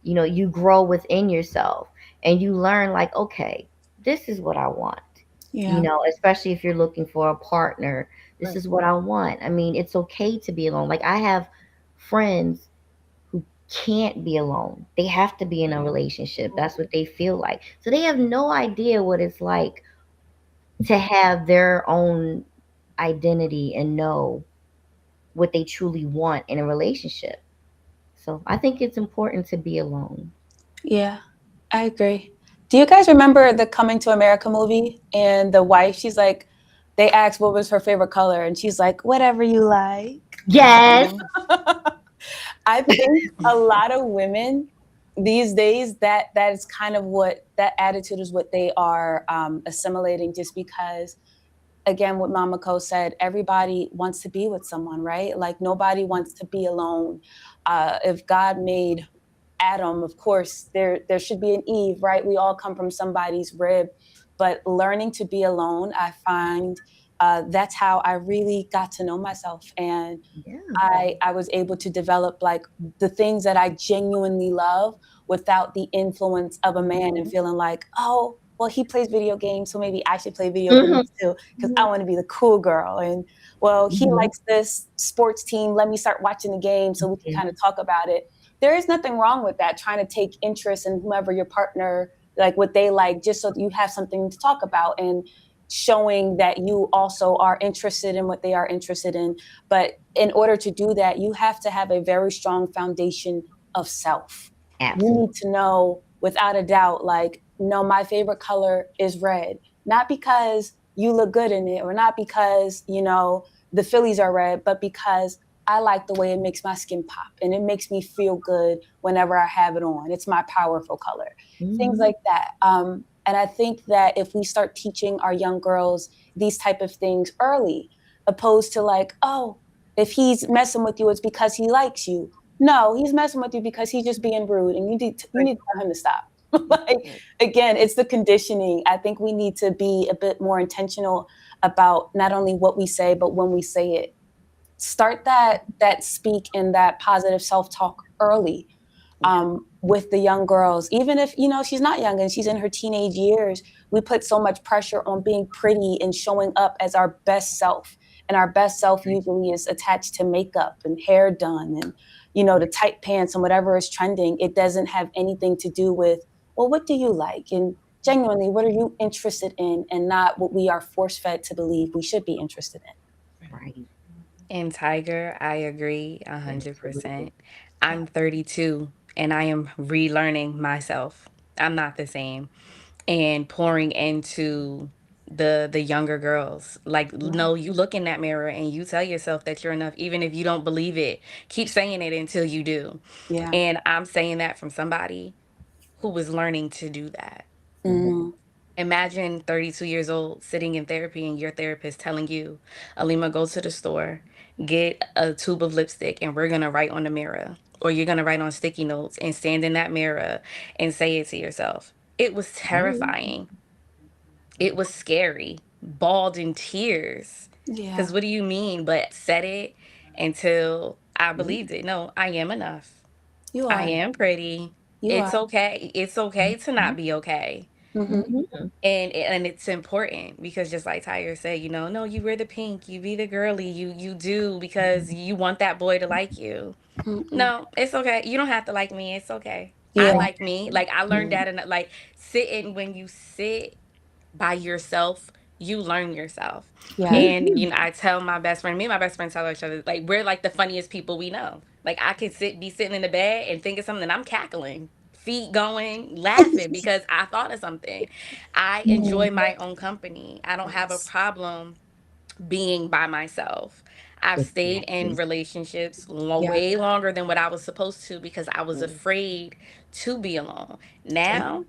You grow within yourself and you learn, like, okay, this is what I want. Yeah. Especially if you're looking for a partner, this Right. is what I want. I mean, it's okay to be alone. Like, I have friends who can't be alone. They have to be in a relationship. That's what they feel like. So they have no idea what it's like to have their own identity and know what they truly want in a relationship. So I think it's important to be alone. Yeah. I agree. Do you guys remember the Coming to America movie? And the wife, she's like, they asked what was her favorite color, and she's like, whatever you like. Yes. Mhm. I think a lot of women these days, that is kind of what that attitude is, what they are assimilating, just because, again, what Mama Co said, everybody wants to be with someone, right? Like, nobody wants to be alone. If God made Adam, of course, there should be an Eve, right? We all come from somebody's rib, but learning to be alone, I find that's how I really got to know myself, and Yeah. I was able to develop like the things that I genuinely love without the influence of a man and feeling like, oh, well, he plays video games, so maybe I should play video Hmm. games too, because I want to be the cool girl. And well, he Hmm. likes this sports team. Let me start watching the game so we can kind of talk about it. There is nothing wrong with that, trying to take interest in whomever your partner, like what they like, just so that you have something to talk about, and showing that you also are interested in what they are interested in. But in order to do that, you have to have a very strong foundation of self. You Absolutely. need to know without a doubt, like, no, my favorite color is red. Not because you look good in it, or not because, the Phillies are red, but because I like the way it makes my skin pop and it makes me feel good whenever I have it on. It's my powerful color. Things Hmm. like that. And I think that if we start teaching our young girls these type of things early, opposed to like, oh, If he's messing with you, it's because he likes you. No, he's messing with you because he's just being rude, and you need to tell him to stop. Like, again, it's the conditioning. I think we need to be a bit more intentional about not only what we say, but when we say it. Start that speak and that positive self-talk early, with the young girls. Even if she's not young and she's in her teenage years, we put so much pressure on being pretty and showing up as our best self, and our best self usually is attached to makeup and hair done, and the tight pants and whatever is trending. It doesn't have anything to do with, well, what do you like, and genuinely, what are you interested in, and not what we are force fed to believe we should be interested in. Right. And Tiger, I agree Absolutely. 100%. Yeah. I'm 32 and I am relearning myself. I'm not the same. And pouring into the younger girls. Like, no, you look in that mirror and you tell yourself that you're enough, even if you don't believe it. Keep saying it until you do. Yeah. And I'm saying that from somebody who was learning to do that. Mm, Imagine 32 years old sitting in therapy and your therapist telling you, Alima, go to the store, get a tube of lipstick, and we're going to write on the mirror. Or you're going to write on sticky notes and stand in that mirror and say it to yourself. It was terrifying. It was scary. Bawled in tears. yeah. Because what do you mean? But said it until I believed it. No, I am enough. You I are. am pretty. You are. It's okay. It's okay to not be okay. Mm-hmm. Mm-hmm. And it's important because just like Tyre said, no, you wear the pink, you be the girly, you do because you want that boy to like you. Mm-mm. No, it's okay. You don't have to like me. It's okay. I Yeah. like me. Like I learned that, and like sitting when you sit by yourself, you learn yourself. Yeah. And I tell my best friend, me and my best friend tell each other, like we're like the funniest people we know. Like I could be sitting in the bed and think of something, and I'm cackling, feet going, laughing because I thought of something. I Mm. enjoy my own company. I don't have a Yes. problem being by myself. I've stayed in Exactly. relationships Yeah. way longer than what I was supposed to because I was afraid to be alone. Now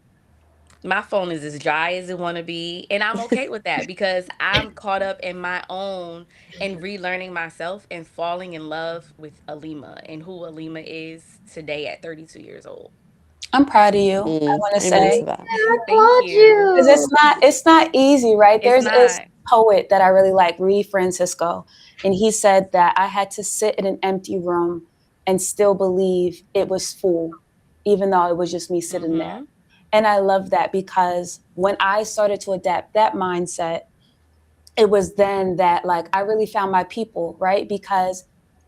my phone is as dry as it want to be, and I'm okay with that because I'm caught up in my own and relearning myself and falling in love with Alima and who Alima is today at 32 years old. I'm proud of you. I want to Amen say, to that. I Thank applaud you. because you. it's not easy, right? It's There's this not. poet that I really like, Reed Francisco, and he said that I had to sit in an empty room and still believe it was full, even though it was just me sitting there. Mm-hmm. And I love that because when I started to adapt that mindset, it was then that, like, I really found my people, right? Because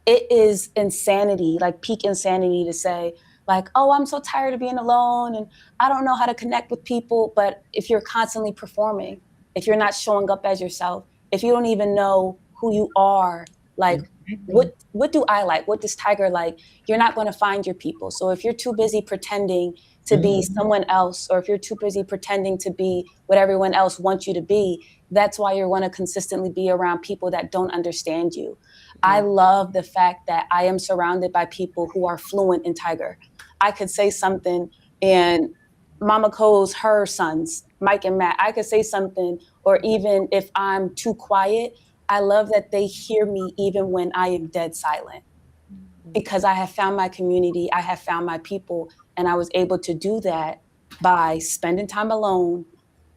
it is insanity, like peak insanity, to say, like, oh, I'm so tired of being alone and I don't know how to connect with people. But if you're constantly performing, if you're not showing up as yourself, if you don't even know who you are, like, what Exactly. what do I like? What does Tiger like? You're not going to find your people. So if you're too busy pretending to be someone else, or if you're too busy pretending to be what everyone else wants you to be, that's why you're going to consistently be around people that don't understand you. I love the fact that I am surrounded by people who are fluent in Tiger. I could say something, and Mama Cole's her sons, Mike and Matt, I could say something, or even if I'm too quiet, I love that they hear me even when I am dead silent, because I have found my community, I have found my people, and I was able to do that by spending time alone,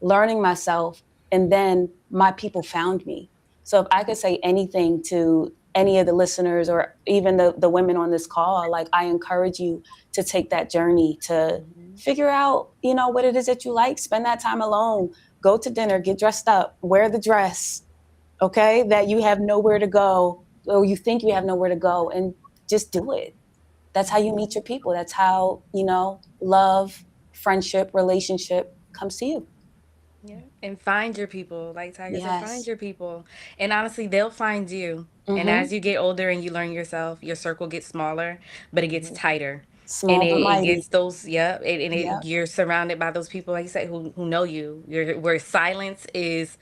learning myself, and then my people found me. So if I could say anything to any of the listeners, or even the women on this call, like, I encourage you to take that journey to figure out, what it is that you like, spend that time alone, go to dinner, get dressed up, wear the dress, okay, that you have nowhere to go, or you think you have nowhere to go, and just do it. That's how you meet your people. That's how, love, friendship, relationship comes to you. Yeah. And find your people. Like Tiger said, find Yes. your people. And honestly, they'll find you. And Mm-hmm. as you get older and you learn yourself, your circle gets smaller, but it gets tighter. And Small but it mighty. gets those, yeah, Yep. you're surrounded by those people, like you said, who know you. Where silence is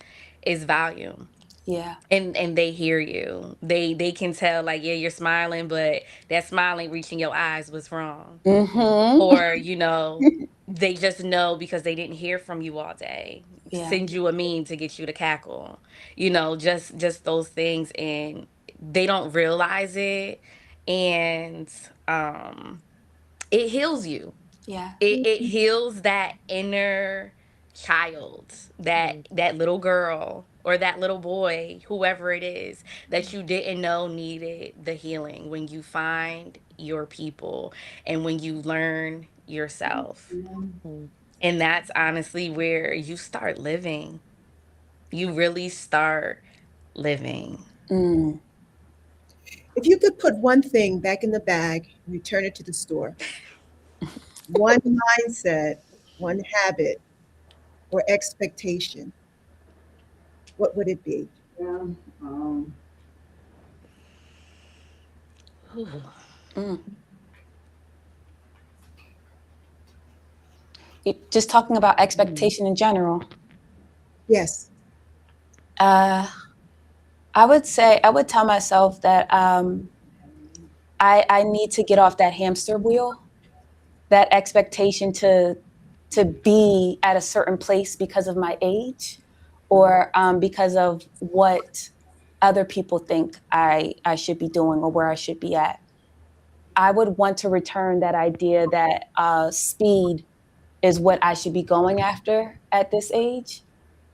volume. Yeah. And they hear you. They can tell, like, yeah, you're smiling, but that smiling reaching your eyes was wrong. Mm-hmm. Or they just know because they didn't hear from you all day, Yeah. send you a meme to get you to cackle, just those things. And they don't realize it, and um it heals you. Yeah. It heals that inner child, that little girl or that little boy, whoever it is, that you didn't know needed the healing, when you find your people and when you learn yourself. Mm. And that's honestly where you start living. You really start living. Mm. If you could put one thing back in the bag and return it to the store, one mindset, one habit, or expectation, what would it be? Yeah, um, Ooh. Mm. Just talking about expectation in general. Yes. Uh, I would say I would tell myself that I need to get off that hamster wheel, that expectation to be at a certain place because of my age, or because of what other people think I should be doing or where I should be at. I would want to return that idea that speed is what I should be going after at this age.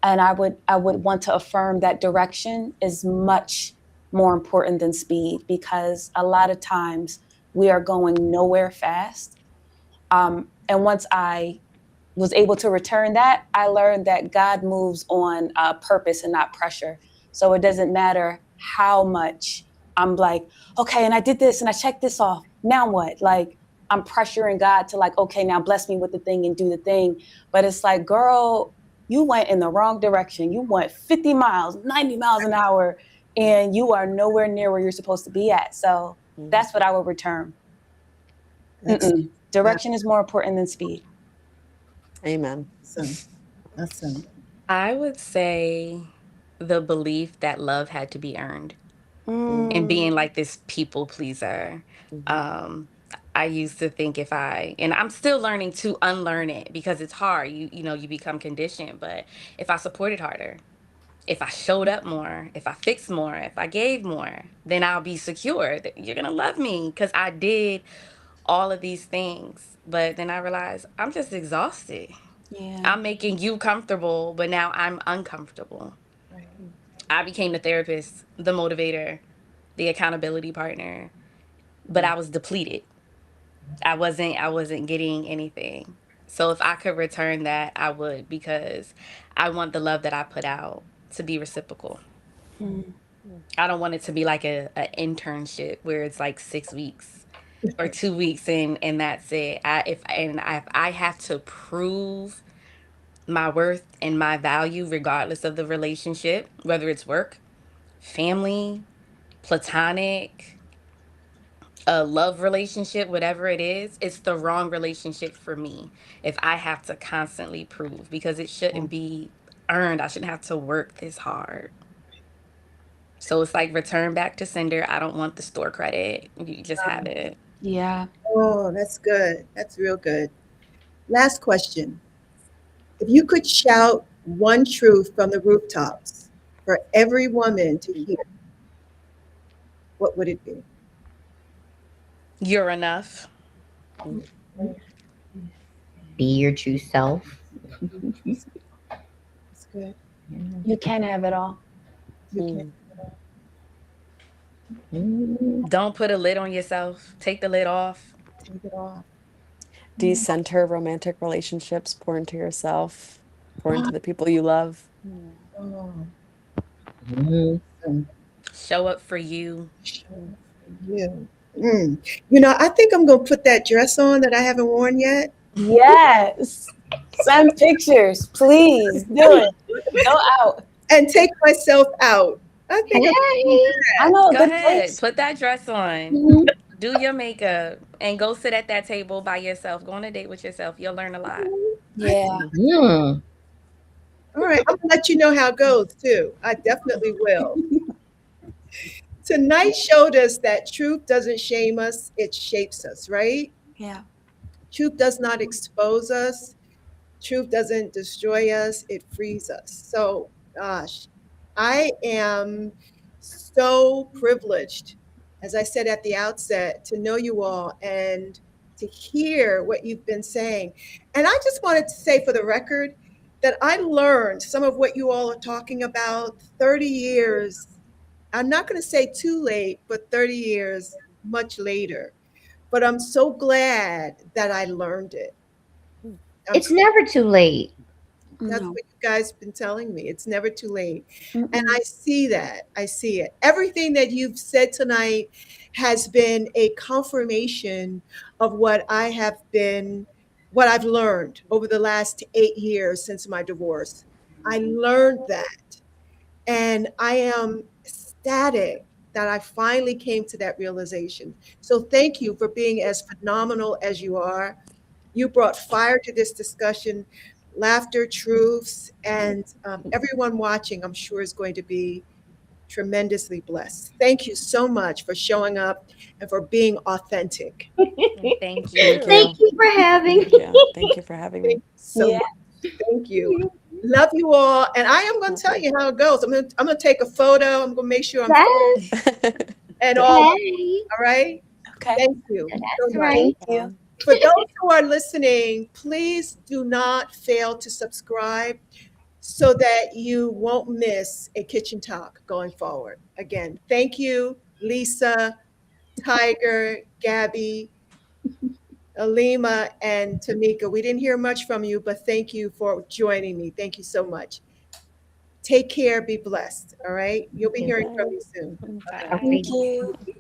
And I would want to affirm that direction is much more important than speed, because a lot of times we are going nowhere fast. And once I was able to return that, I learned that God moves on purpose and not pressure. So it doesn't matter how much I'm like, okay, and I did this and I checked this off. Now what? Like, I'm pressuring God to, like, okay, now bless me with the thing and do the thing. But it's like, girl, you went in the wrong direction. You went 50 miles, 90 miles an hour, and you are nowhere near where you're supposed to be at. So Mm. that's what I would return. That's Direction is more important than speed. Amen. awesome. Awesome. I would say the belief that love had to be earned, and Mm, being like this people pleaser. Mhm. Um, I used to think, if I, and I'm still learning to unlearn it because it's hard. You become conditioned. But if I supported harder, if I showed up more, if I fixed more, if I gave more, then I'll be secure that you're gonna love me because I did all of these things. But then I realized I'm just exhausted. yeah. I'm making you comfortable, but now I'm uncomfortable. Right. I became the therapist, the motivator, the accountability partner, but I Mm. was depleted. I wasn't getting anything. So if I could return that, I would, because I want the love that I put out to be reciprocal. Mm, I don't want it to be like a internship where it's like 6 weeks or 2 weeks, and that's it. If I have to prove my worth and my value regardless of the relationship, whether it's work, family, platonic, a love relationship, whatever it is, it's the wrong relationship for me if I have to constantly prove, because it shouldn't be earned. I shouldn't have to work this hard. So it's like return back to sender. I don't want the store credit. You just have it. yeah. Oh, that's good. That's real good. Last question. If you could shout one truth from the rooftops for every woman to hear, what would it be? You're enough. Mm. Be your true self. That's good. You can have it all. You can Mm. Mm. Don't put a lid on yourself. Take the lid off. take it off. Decenter romantic relationships, pour into yourself, pour into the people you love. Oh, Mm. awesome. Show up for you. Show up for you. Mm. I think I'm going to put that dress on that I haven't worn yet. Yes. Send pictures, please. Do it. Go out. And take myself out. I think I'm Hey. I know a Go good ahead. place. Put that dress on. Mhm. Do your makeup and go sit at that table by yourself. Go on a date with yourself. You'll learn a lot. I Yeah. think, Mm. all right, I'm gonna let you know how it goes too. I definitely will. Tonight showed us that truth doesn't shame us, it shapes us, right? Yeah. Truth does not expose us. Truth doesn't destroy us, it frees us. So, gosh, I am so privileged, as I said at the outset, to know you all and to hear what you've been saying. And I just wanted to say for the record that I learned some of what you all are talking about 30 years. I'm not going to say too late, but 30 years much later. But I'm so glad that I learned it. I'm It's so never too late. That's No. what you guys been telling me. It's never too late. And Mm-mm. I see that. I see it. Everything that you've said tonight has been a confirmation of what I've learned over the last 8 years since my divorce. I learned that. And I am ecstatic that I finally came to that realization. So thank you for being as phenomenal as you are. You brought fire to this discussion, laughter, truths, and everyone watching, I'm sure, is going to be tremendously blessed. Thank you so much for showing up and for being authentic. Thank Thank you. Thank you. you for having Thank me. you. Thank you for having Thank me. you so Yeah. much. Thank you. Love you all. And I am going to tell you how it goes. I'm gonna take a photo. I'm going to make sure I'm photo Yes. and all. Hey. All right. Okay. Thank you so That's much. right. Thank you. For those who are listening, please do not fail to subscribe so that you won't miss a kitchen talk going forward. Again, thank you, Lisa, Tiger, Gabby, Alima, and Tamika. We didn't hear much from you, but thank you for joining me. Thank you so much. Take care, be blessed. All right. You'll be Thank hearing from Bye. me soon. Bye bye. Bye. Thank you. you.